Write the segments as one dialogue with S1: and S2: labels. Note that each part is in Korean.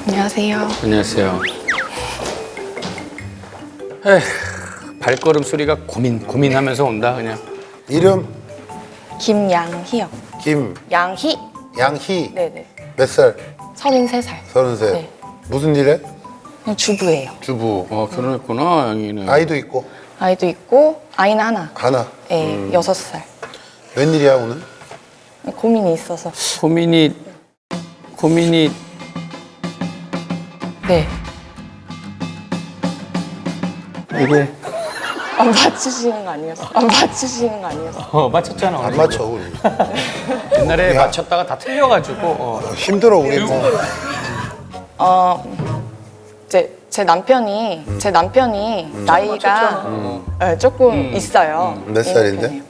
S1: 안녕하세요.
S2: 안녕하세요. 에휴, 발걸음 소리가 고민하면서 온다 그냥.
S3: 이름
S1: 김양희요. 양희.
S3: 양희.
S1: 네네.
S3: 몇 살?
S1: 33살.
S3: 33.
S1: 네.
S3: 무슨 일 해?
S1: 그냥 주부예요.
S3: 주부.
S2: 결혼했구나 양이는.
S3: 아이도 있고.
S1: 아이도 있고 아이는 하나.
S3: 하나.
S1: 네, 6살.
S3: 웬일이야 오늘?
S1: 고민이 있어서.
S2: 고민이
S1: 네.
S2: 이거
S1: 안 맞추시는 거 아니었어? 안 맞추시는 거 아니었어?
S2: 맞췄잖아.
S3: 안 맞춰 우리.
S2: 옛날에
S3: 야.
S2: 맞췄다가 다 틀려가지고.
S3: 힘들어 우리 뭐.
S1: 이제 제 남편이 나이가 네, 조금 있어요.
S3: 몇 살인데?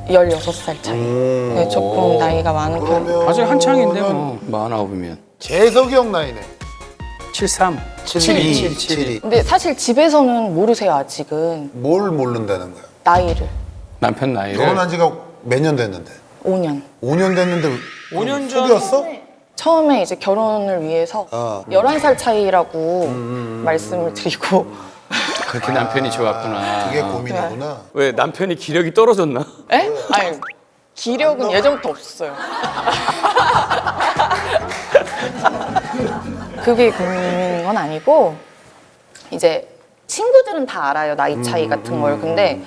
S1: 16살 차이. 네, 조금 나이가 많은 편.
S3: 그러면
S2: 아직 한창인데 뭐 49이면.
S3: 재석이 형 나이네.
S2: 73.
S3: 72.
S1: 근데 사실 집에서는 모르세요, 아직은.
S3: 뭘 모른다는 거야?
S1: 나이를.
S2: 남편 나이를.
S3: 결혼한 지가 몇 년 됐는데?
S1: 5년.
S3: 5년 됐는데
S2: 5년 전.
S3: 속였어?
S1: 처음에 이제 결혼을 위해서 11살 차이라고 말씀을 드리고.
S2: 그렇게 남편이 좋았구나.
S3: 그게 고민이구나.
S2: 왜 남편이 기력이 떨어졌나?
S1: 에? 아니, 기력은 예전부터 없었어요. 그게 고민인 건 아니고, 이제 친구들은 다 알아요, 나이 차이 같은 걸. 근데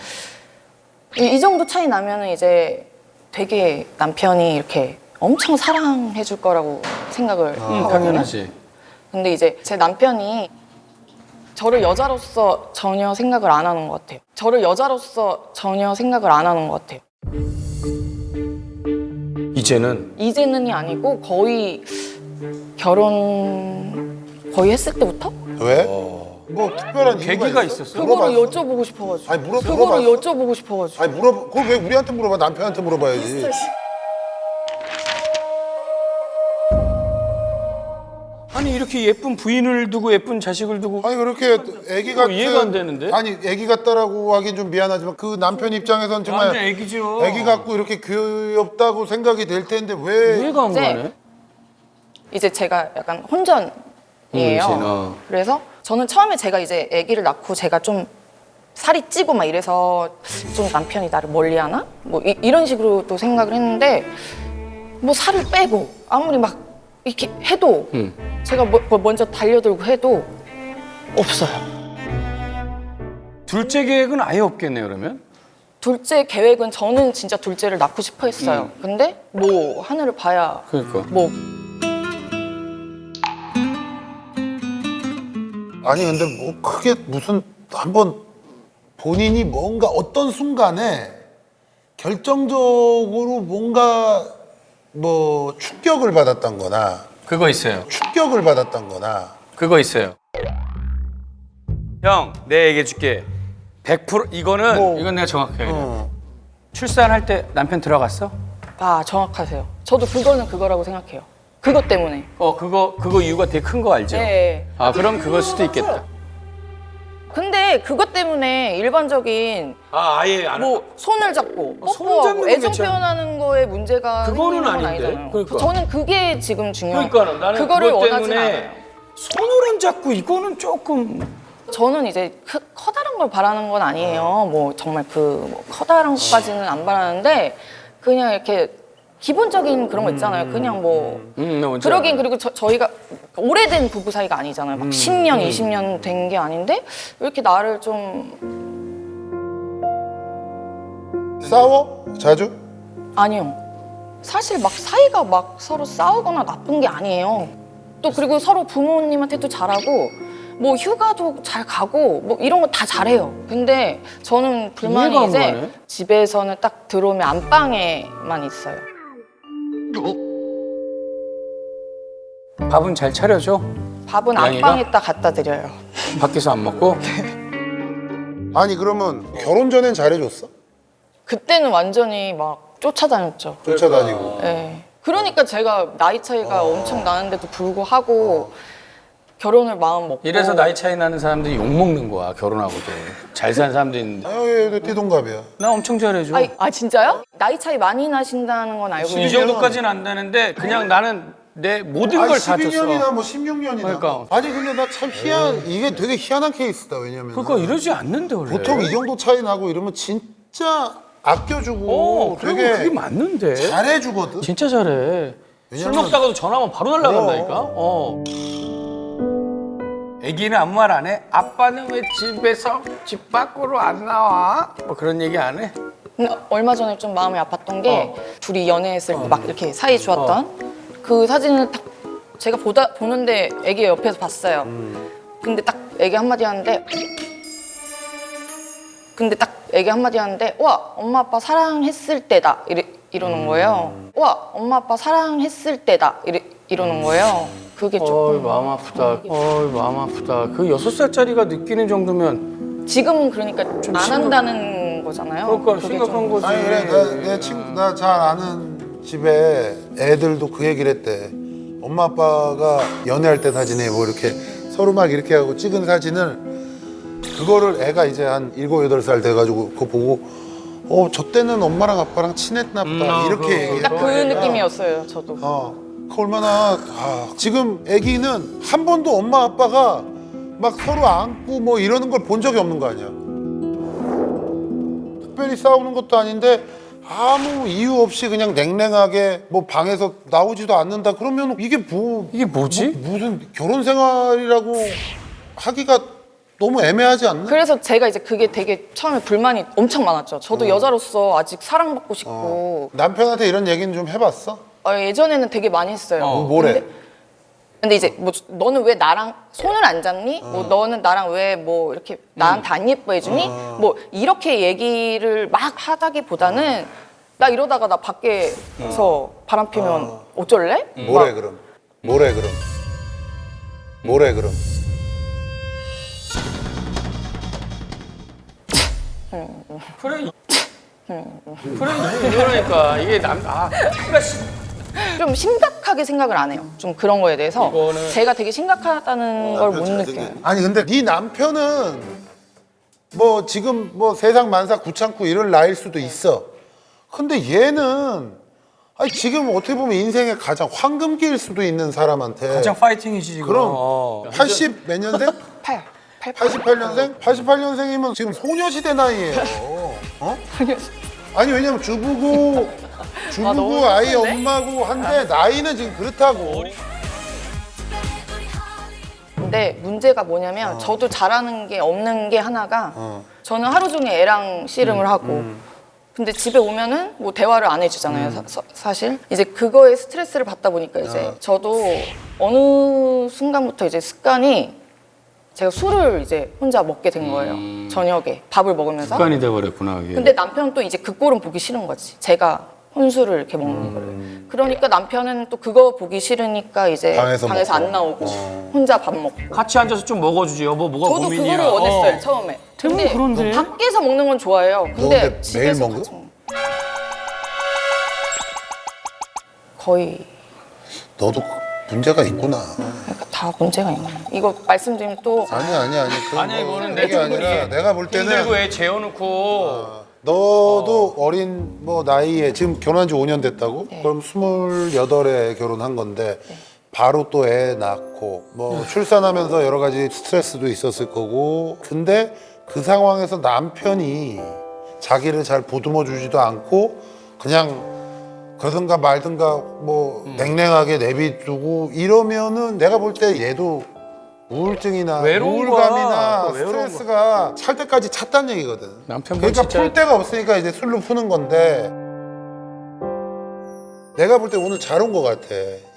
S1: 이 정도 차이 나면은 이제 되게 남편이 이렇게 엄청 사랑해 줄 거라고 생각을 하거든요.
S2: 당연하지.
S1: 근데 이제 제 남편이 저를 여자로서 전혀 생각을 안 하는 것 같아요. 저를 여자로서 전혀 생각을 안 하는 것 같아요.
S2: 이제는이
S1: 아니고 거의 결혼 거의 했을 때부터?
S3: 왜? 뭐 특별한
S2: 계기가
S3: 이유가
S2: 있었어?
S1: 그거를
S3: 물어봤어?
S1: 여쭤보고 싶어가지고.
S3: 아니,
S1: 그거를
S3: 물어봤어?
S1: 여쭤보고 싶어가지고.
S3: 아니 그걸 왜 우리한테 물어봐? 남편한테 물어봐야지.
S2: 아니 이렇게 예쁜 부인을 두고 예쁜 자식을 두고
S3: 아니 그렇게 애기 같은
S2: 이해가 안 되는데?
S3: 아니 애기 같다라고 하긴 좀 미안하지만 그 남편 입장에선 정말
S2: 완전 애기죠.
S3: 애기 같고 이렇게 귀엽다고 생각이 될 텐데 왜
S2: 이해가 안
S1: 이제
S2: 가네.
S1: 이제 제가 약간 혼전이에요.
S2: 혼전,
S1: 그래서 저는 처음에 제가 이제 아기를 낳고 제가 좀 살이 찌고 막 이래서 좀 남편이 나를 멀리하나? 뭐 이런 식으로 또 생각을 했는데 뭐 살을 빼고 아무리 막 이렇게 해도 제가 먼저 달려들고 해도 없어요.
S2: 둘째 계획은 아예 없겠네요 그러면?
S1: 둘째 계획은 저는 진짜 둘째를 낳고 싶어 했어요. 근데 뭐 하늘을 봐야
S2: 그러니까.
S1: 뭐
S3: 아니 근데 뭐 크게 무슨 한번 본인이 뭔가 어떤 순간에 결정적으로 뭔가 뭐 충격을 받았던 거나
S2: 그거 있어요.
S3: 그거
S2: 있어요. 형, 내 얘기해 줄게. 100% 이거는
S3: 뭐.
S2: 이건 내가 정확해. 출산할 때 남편 들어갔어?
S1: 아, 정확하세요. 저도 그거는 그거라고 생각해요. 그것 때문에.
S2: 그거 이유가 되게 큰 거 알죠?
S1: 네.
S2: 아, 그럼 그걸 수도 있겠다.
S1: 근데 그것 때문에 일반적인
S2: 아예 안
S1: 뭐 손을 잡고
S2: 손
S1: 뽀뽀하고
S2: 잡는 건
S1: 애정
S2: 괜찮아.
S1: 표현하는 거에 문제가
S2: 그거는
S1: 생기는 건
S2: 아닌데?
S1: 아니잖아요.
S2: 그러니까.
S1: 저는 그게 지금 중요해요.
S2: 그러니까는 나는
S1: 그거를
S2: 그것
S1: 원하진
S2: 때문에
S1: 않아요.
S2: 손을 안 잡고 이거는 조금
S1: 저는 이제 커다란 걸 바라는 건 아니에요. 뭐 정말 뭐 커다란 것까지는 안 바라는데 그냥 이렇게 기본적인 그런 거 있잖아요. 그냥 뭐
S2: 나 뭔지
S1: 그러긴
S2: 알아.
S1: 그리고 저희가 오래된 부부 사이가 아니잖아요. 막 10년, 20년 된 게 아닌데 왜 이렇게 나를 좀
S3: 싸워? 자주?
S1: 아니요. 사실 막 사이가 막 서로 싸우거나 나쁜 게 아니에요. 또 그리고 서로 부모님한테도 잘하고 뭐 휴가도 잘 가고 뭐 이런 거 다 잘해요. 근데 저는
S2: 이해가
S1: 불만이
S2: 안
S1: 이제
S2: 가네.
S1: 집에서는 딱 들어오면 안방에만 있어요.
S2: 밥은 잘 차려줘?
S1: 밥은
S2: 양이가?
S1: 안방에다 갖다 드려요.
S2: 밖에서 안 먹고?
S3: 아니 그러면 결혼 전엔 잘해줬어?
S1: 그때는 완전히 막 쫓아다녔죠.
S3: 쫓아다니고
S1: 네. 그러니까 제가 나이 차이가 엄청 나는데도 불구하고 결혼을 마음 먹고.
S2: 이래서 나이 차이 나는 사람들이 욕 먹는 거야 결혼하고도. 잘 사는 사람도 있는데.
S3: 얘도 띠동갑이야.
S2: 나 엄청 잘해줘.
S1: 아 진짜요? 나이 차이 많이 나신다는 건 알고
S2: 이
S1: 있는데.
S2: 정도까지는 안 되는데 그냥 나는 내 모든 걸 다
S3: 12년이나
S2: 줬어.
S3: 뭐 16년이나.
S2: 그러니까.
S3: 아니 근데 나 참 이게 되게 희한한 케이스다. 왜냐면
S2: 그러니까 이러지 않는데 원래.
S3: 보통 이 정도 차이 나고 이러면 진짜 아껴주고
S2: 그리고
S3: 되게
S2: 그게 맞는데.
S3: 잘해주거든.
S2: 진짜 잘해. 술
S3: 왜냐면-
S2: 먹다가도 전화하면 바로 날라간다니까. 애기는 아무 말 안 해? 아빠는 왜 집에서 집 밖으로 안 나와? 뭐 그런 얘기 안 해?
S1: 근데 얼마 전에 좀 마음이 아팠던 게 둘이 연애했을 때 막 이렇게 사이 좋았던 그 사진을 딱 제가 보는데 애기 옆에서 봤어요. 근데 딱 애기 한마디 하는데 와 엄마 아빠 사랑했을 때다 이러는 거예요. 와 엄마 아빠 사랑했을 때다 이러는 거예요. 그게
S2: 어이
S1: 조금
S2: 마음 아프다. 어이 마음 아프다. 그 6살짜리가 느끼는 정도면
S1: 지금은 그러니까 안 한다는 거잖아요.
S2: 그러니까
S1: 그게
S2: 심각한
S1: 좀-
S2: 거지.
S3: 아니 그래 내 친구 나 잘 아는 집에 애들도 그 얘기를 했대. 엄마 아빠가 연애할 때 사진에 뭐 이렇게 서로 막 이렇게 하고 찍은 사진을 그거를 애가 이제 한 7, 8살 돼가지고 그거 보고 저 때는 엄마랑 아빠랑 친했나 보다 이렇게 얘기해.
S1: 딱 그 느낌이었어요. 저도.
S3: 그 얼마나 지금 애기는 한 번도 엄마 아빠가 막 서로 안고 뭐 이러는 걸 본 적이 없는 거 아니야. 특별히 싸우는 것도 아닌데 아무 이유 없이 그냥 냉랭하게 뭐 방에서 나오지도 않는다 그러면 이게
S2: 뭐지?
S3: 무슨 결혼 생활이라고 하기가 너무 애매하지 않나?
S1: 그래서 제가 이제 그게 되게 처음에 불만이 엄청 많았죠. 저도 여자로서 아직 사랑받고 싶고
S3: 남편한테 이런 얘기는 좀 해봤어?
S1: 예전에는 되게 많이 했어요.
S3: 뭐래?
S1: 근데 이제 뭐 너는 왜 나랑 손을 안 잡니? 뭐 너는 나랑 왜 뭐 이렇게 나한테 안 예뻐해주니? 뭐 이렇게 얘기를 막 하다기보다는 나 이러다가 나 밖에서 바람 피면 어쩔래?
S3: 뭐래 그럼?
S2: 그래. 그러니까 이게
S1: 좀 심각하게 생각을 안 해요. 좀 그런 거에 대해서
S2: 이거는-
S1: 제가 되게 심각하다는 걸 못 느껴요.
S3: 아니 근데 네 남편은 뭐 지금 뭐 세상 만사 구찮고 이럴 나이일 수도 있어. 근데 얘는 아니 지금 어떻게 보면 인생의 가장 황금기일 수도 있는 사람한테
S2: 가장 파이팅이지 지금.
S3: 그럼 80 몇 년생? 88년생? 88년생이면 지금 소녀시대 나이예요. 아니 왜냐면 주부고
S1: 너무
S3: 아이
S1: 슬픈데?
S3: 엄마고 한데 나이는 지금 그렇다고.
S1: 근데 문제가 뭐냐면 저도 잘하는 게 없는 게 하나가 저는 하루 종일 애랑 씨름을 하고 근데 집에 오면은 뭐 대화를 안 해주잖아요. 사실 이제 그거에 스트레스를 받다 보니까 이제 저도 어느 순간부터 이제 습관이 제가 술을 이제 혼자 먹게 된 거예요. 저녁에 밥을 먹으면서.
S2: 습관이 돼버렸구나 그게.
S1: 근데 남편은 또 이제 그 꼴은 보기 싫은 거지. 제가 혼술을 이렇게 먹는 거를. 그러니까 남편은 또 그거 보기 싫으니까 이제
S3: 방에서
S1: 방에서
S3: 먹고.
S1: 안 나오고 혼자 밥 먹고.
S2: 같이 앉아서 좀 먹어주지 여보 뭐가
S1: 저도
S2: 고민이야.
S1: 그거를 원했어요 처음에. 근데
S2: 그런데?
S1: 밖에서 먹는 건 좋아해요.
S3: 너
S1: 근데
S3: 근데
S1: 집에서
S3: 매일
S1: 같이 먹는 거의
S3: 너도 문제가 있구나.
S1: 그러니까 다 문제가 있는 거예요. 이거 말씀드리면 또
S3: 아니. 그건
S2: 아니야
S3: 뭐
S2: 이거는
S3: 그게 아니라 내가 볼 때는
S2: 힘들고 애 재워놓고
S3: 너도 어린 뭐 나이에 지금 결혼한 지 5년 됐다고?
S1: 네.
S3: 그럼 28에 결혼한 건데 바로 또 애 낳고 뭐 출산하면서 여러 가지 스트레스도 있었을 거고 근데 그 상황에서 남편이 자기를 잘 보듬어 주지도 않고 그냥 그러든가 말든가 뭐 냉랭하게 내비두고 이러면은 내가 볼 때 얘도 우울증이나
S2: 외로운
S3: 우울감이나
S2: 거야. 외로운
S3: 스트레스가 찰 때까지 찼다는 얘기거든.
S2: 남편분
S3: 그러니까
S2: 진짜-
S3: 풀 데가 없으니까 이제 술로 푸는 건데 내가 볼 때 오늘 잘 온 것 같아.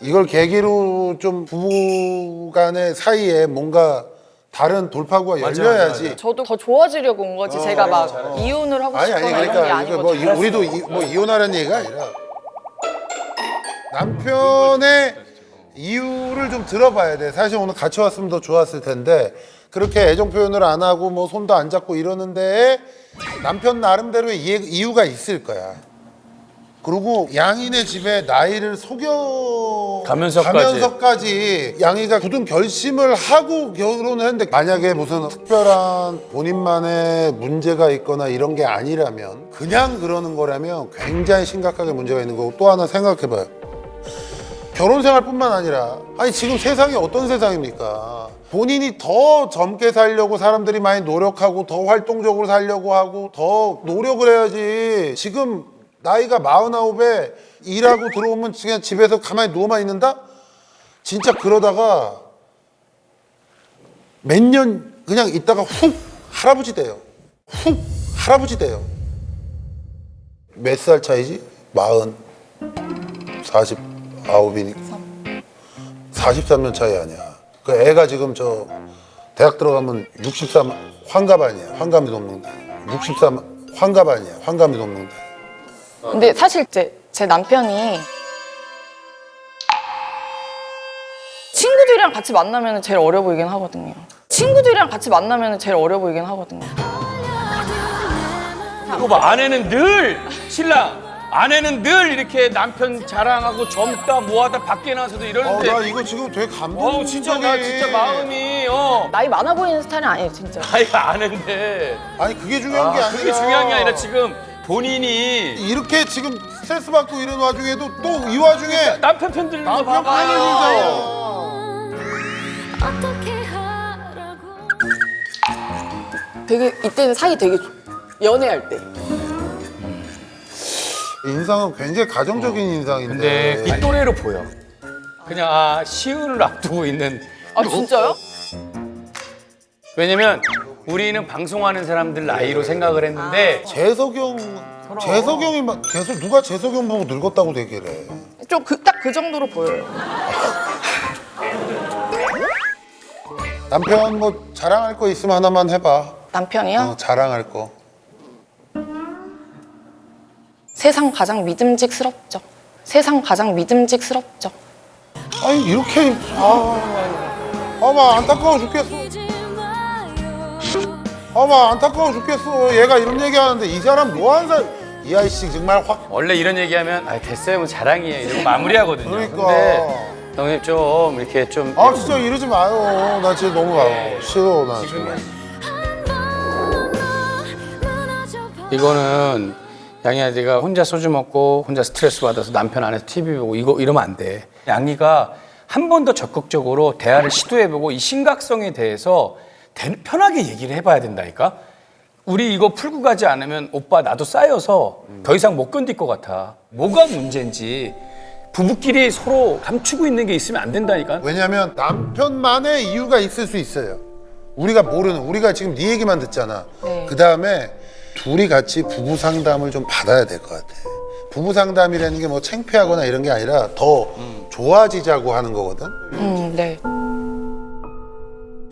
S3: 이걸 계기로 좀 부부간의 사이에 뭔가 다른 돌파구가 열려야지.
S1: 저도 더 좋아지려고 온 거지. 제가 막 이혼을 하고
S3: 아니
S1: 싶거나 이런 게
S3: 그러니까
S1: 아니고
S3: 이거 뭐 우리도 뭐 이혼하라는 얘기가 아니라 남편의 이유를 좀 들어봐야 돼. 사실 오늘 같이 왔으면 더 좋았을 텐데 그렇게 애정 표현을 안 하고 뭐 손도 안 잡고 이러는데 남편 나름대로의 이유가 있을 거야. 그리고 양이네 집에 나이를 속여
S2: 가면서까지.
S3: 양이가 굳은 결심을 하고 결혼을 했는데 만약에 무슨 특별한 본인만의 문제가 있거나 이런 게 아니라면 그냥 그러는 거라면 굉장히 심각하게 문제가 있는 거고 또 하나 생각해봐요. 결혼 생활뿐만 아니라 아니 지금 세상이 어떤 세상입니까? 본인이 더 젊게 살려고 사람들이 많이 노력하고 더 활동적으로 살려고 하고 더 노력을 해야지. 지금 나이가 49에 일하고 들어오면 그냥 집에서 가만히 누워만 있는다? 진짜 그러다가 몇 년 그냥 있다가 훅 할아버지 돼요. 훅 할아버지 돼요. 몇 살 차이지? 49이니까 43년 차이 아니야. 그 애가 지금 저 대학 들어가면 63 환갑 아니야. 환갑이 넘는다. 63 환갑 아니야. 환갑이 넘는다.
S1: 근데 사실 제 남편이 친구들이랑 같이 만나면 제일 어려 보이긴 하거든요. 친구들이랑 같이 만나면 제일 어려 보이긴 하거든요.
S2: 이거 봐, 아내는 늘 이렇게 남편 자랑하고 젊다 뭐하다 밖에 나와서도 이러는데.
S3: 나 이거 지금 되게 감동.
S2: 진짜 나 진짜 마음이
S1: 나이 많아 보이는 스타일은 아니에요, 진짜.
S2: 나이가 아는데.
S3: 아니 그게 중요한 게 아니라
S2: 그게 중요한 게 아니라 지금 본인이
S3: 이렇게 지금 스트레스 받고 이런 와중에도 또 이 와중에
S2: 남편 편 들는 거
S3: 남편
S2: 봐봐요.
S3: 편을 들잖아.
S4: 어떻게 하라고
S1: 되게 이때는 사이 되게 연애할 때.
S3: 인상은 굉장히 가정적인 인상인데.
S2: 근데 이 또래로 보여. 그냥 시운을 앞두고 있는.
S1: 아 진짜요?
S2: 왜냐면 우리는 방송하는 사람들 나이로 생각을 했는데
S3: 재석형이 막 계속 누가 재석형 보고 늙었다고 얘기를 해.
S1: 좀 딱 그 정도로 보여요.
S3: 남편 뭐 자랑할 거 있으면 하나만 해봐.
S1: 남편이요?
S3: 자랑할 거.
S1: 세상 가장 믿음직스럽죠. 세상 가장 믿음직스럽죠.
S3: 아니 이렇게 막 안타까워 죽겠어. 막 안타까워 죽겠어. 얘가 이런 얘기하는데 이 사람 뭐하는 사람? 이 아이씨 정말 확.
S2: 원래 이런 얘기하면 됐어요 뭐 자랑이에요 이러고 마무리하거든요.
S3: 그러니까.
S2: 근데 형님 좀 이렇게 좀
S3: 진짜 이러지 마요. 나 진짜 너무 싫어. 나 정말.
S2: 이거는 양이야 네가 혼자 소주 먹고 혼자 스트레스 받아서 남편 안에서 TV 보고 이러면 안 돼. 양이가 한 번 더 적극적으로 대화를 시도해보고 이 심각성에 대해서 편하게 얘기를 해봐야 된다니까. 우리 이거 풀고 가지 않으면 오빠 나도 쌓여서 더 이상 못 견딜 것 같아. 뭐가 문제인지 부부끼리 서로 감추고 있는 게 있으면 안 된다니까.
S3: 왜냐면 남편만의 이유가 있을 수 있어요. 우리가 지금 네 얘기만 듣잖아.
S1: 네.
S3: 그 다음에 둘이 같이 부부 상담을 좀 받아야 될 것 같아. 부부 상담이라는 게 뭐 창피하거나 이런 게 아니라 더 좋아지자고 하는 거거든.
S1: 네.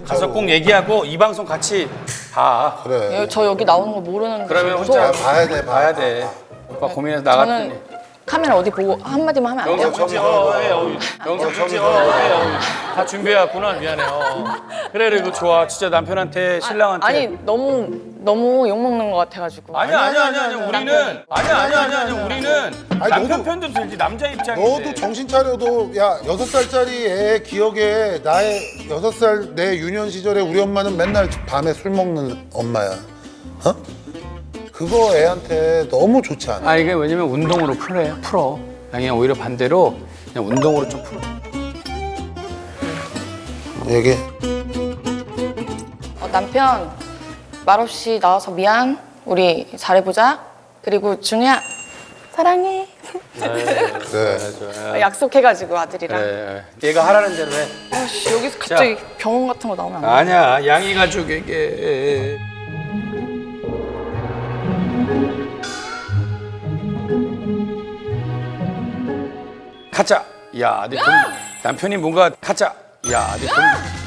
S2: 가서 꼭 얘기하고 이 방송 같이 봐.
S3: 그래.
S1: 저 여기 나오는 거 모르는
S2: 그러면
S1: 무서워요.
S2: 혼자
S3: 봐야 돼.
S2: 봐야 돼. 오빠 고민해서 나갔더니.
S1: 저는 카메라 어디 보고 한마디만 하면 안 돼요?
S2: 다 준비해왔구나. 미안해. 그래 이거 좋아. 진짜 남편한테 신랑한테.
S1: 아니 너무 욕 먹는 것 같아가지고.
S2: 아니야. 우리는 우리는
S3: 아니,
S2: 남편
S3: 너도-
S2: 편도 들지 남자 입장인데.
S3: 너도 정신 차려도 야 6살짜리 애 기억에 나의 6살 내 유년 시절에 우리 엄마는 맨날 밤에 술 먹는 엄마야. 그거 애한테 너무 좋지 않아.
S2: 이게 왜냐면 운동으로 풀어. 양이야 오히려 반대로 그냥 운동으로 좀 풀어.
S3: 얘기해.
S1: 남편 말없이 나와서 미안. 우리 잘해보자. 그리고 준우야 사랑해.
S3: 그래.
S1: 약속해가지고 아들이랑.
S2: 그래. 얘가 하라는 대로 해.
S1: 아씨 여기서 갑자기 병원 같은 거 나오면 안 돼.
S2: 아니야 양이 가족에게. 가자. 야, 남편이 뭔가 가자. 야,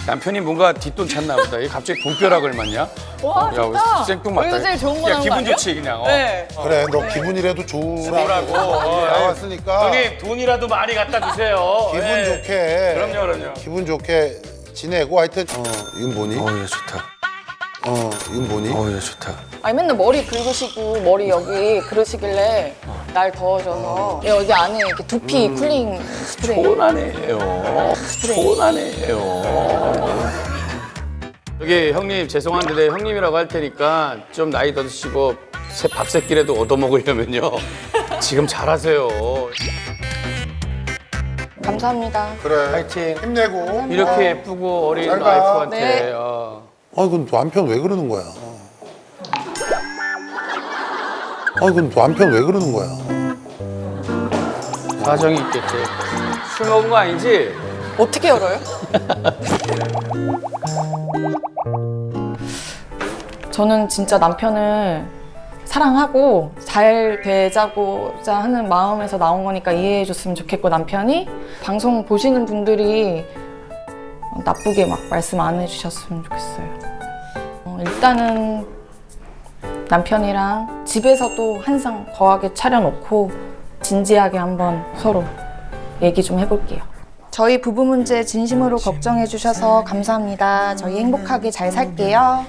S2: 남편이 뭔가 뒷돈 찾나 보다. 얘 갑자기 돈벼락을 맞냐?
S1: 와 좋다.
S2: 생뚱맞다.
S1: 여기서 제일 좋은 거
S2: 야,
S1: 나온 거
S2: 기분
S1: 아니야?
S2: 좋지 그냥.
S1: 네.
S3: 그래 너 기분이라도 좋으라고 나왔으니까
S2: 형님 돈이라도 많이 갖다 주세요.
S3: 기분
S2: 예.
S3: 좋게
S2: 그럼요.
S3: 기분 좋게 지내고 하여튼 이건 뭐니?
S2: 얘 좋다.
S3: 이건 뭐니?
S2: 얘 좋다.
S1: 아니 맨날 머리 긁으시고 머리 여기 그러시길래 날 더워져서 여기 안에 이렇게 두피 쿨링 스프레이.
S2: 촌하네요. 촌하네요. 여기 형님 죄송한데 형님이라고 할 테니까 좀 나이 더 드시고 밥 새끼라도 얻어먹으려면요. 지금 잘하세요.
S1: 감사합니다.
S3: 그래.
S2: 파이팅.
S3: 힘내고.
S2: 이렇게 예쁘고 어린
S3: 잘 가.
S2: 와이프한테.
S1: 네.
S3: 그럼 남편 왜 그러는 거야? 그럼 남편 왜 그러는 거야?
S2: 사정이 있겠지. 술 먹은 거 아니지?
S1: 어떻게 열어요? 저는 진짜 남편을 사랑하고 잘 되자고자 하는 마음에서 나온 거니까 이해해 줬으면 좋겠고, 남편이 방송 보시는 분들이 나쁘게 막 말씀 안 해주셨으면 좋겠어요. 일단은 남편이랑 집에서도 항상 거하게 차려놓고 진지하게 한번 서로 얘기 좀 해볼게요. 저희 부부 문제 진심으로 걱정해 주셔서 감사합니다. 저희 행복하게 잘 살게요.